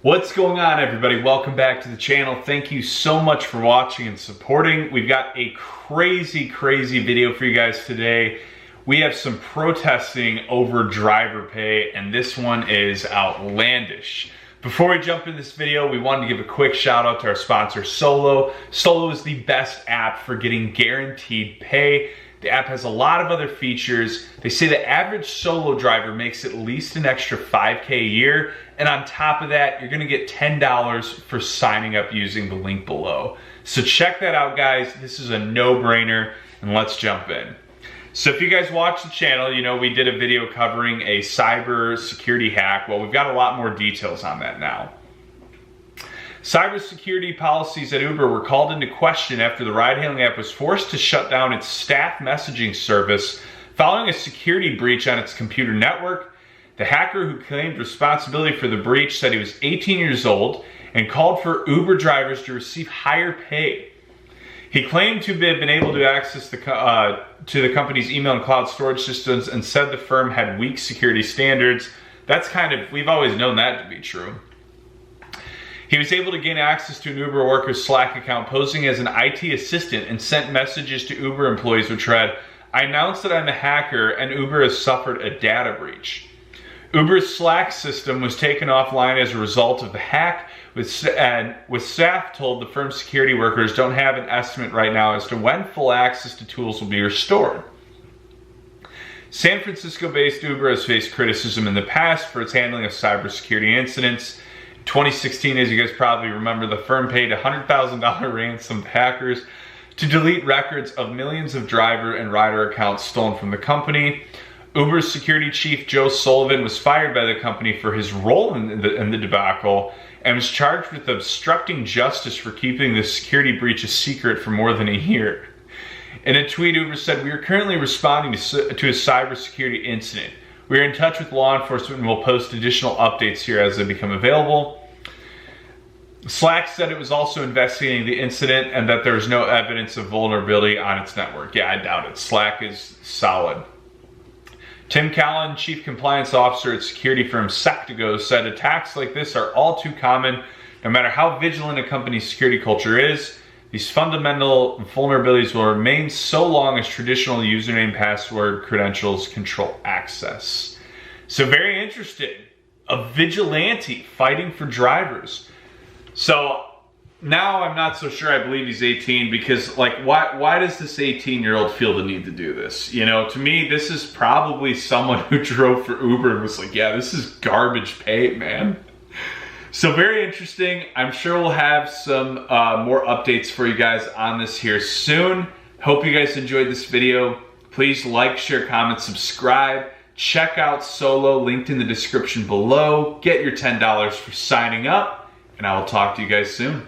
What's going on, everybody? Welcome back to the channel. Thank you so much for watching and supporting. We've got a crazy video for you guys today. We have some protesting over driver pay, and this one is outlandish. Before we jump into this video, we wanted to give a quick shout out to our sponsor, Solo. Solo is the best app for getting guaranteed pay. The app has a lot of other features. They say the average solo driver makes at least an extra $5K a year. And on top of that, you're gonna get $10 for signing up using the link below. So check that out, guys. This is a no-brainer, and let's jump in. So if you guys watch the channel, you know we did a video covering a cyber security hack. Well, we've got a lot more details on that now. Cybersecurity policies at Uber were called into question after the ride-hailing app was forced to shut down its staff messaging service following a security breach on its computer network. The hacker who claimed responsibility for the breach said he was 18 years old and called for Uber drivers to receive higher pay. He claimed to have been able to access the company's email and cloud storage systems and said the firm had weak security standards. We've always known that to be true. He was able to gain access to an Uber worker's Slack account posing as an IT assistant and sent messages to Uber employees which read, "I announced that I'm a hacker and Uber has suffered a data breach." Uber's Slack system was taken offline as a result of the hack, with staff told the firm's security workers don't have an estimate right now as to when full access to tools will be restored. San Francisco-based Uber has faced criticism in the past for its handling of cybersecurity incidents. 2016, as you guys probably remember, the firm paid a $100,000 ransom to hackers to delete records of millions of driver and rider accounts stolen from the company. Uber's security chief, Joe Sullivan, was fired by the company for his role in the debacle and was charged with obstructing justice for keeping the security breach a secret for more than a year. In a tweet, Uber said, "We are currently responding to a cybersecurity incident. We are in touch with law enforcement and will post additional updates here as they become available." Slack said it was also investigating the incident and that there was no evidence of vulnerability on its network. Yeah, I doubt it. Slack is solid. Tim Callan, chief compliance officer at security firm Sectigo, said attacks like this are all too common. No matter how vigilant a company's security culture is, these fundamental vulnerabilities will remain so long as traditional username, password, credentials control access. So very interesting. A vigilante fighting for drivers. So now I'm not so sure I believe he's 18 because why does this 18-year-old feel the need to do this? You know, to me, this is probably someone who drove for Uber and was like, yeah, this is garbage pay, man. So very interesting. I'm sure we'll have some more updates for you guys on this here soon. Hope you guys enjoyed this video. Please like, share, comment, subscribe. Check out Solo, linked in the description below. Get your $10 for signing up, and I will talk to you guys soon.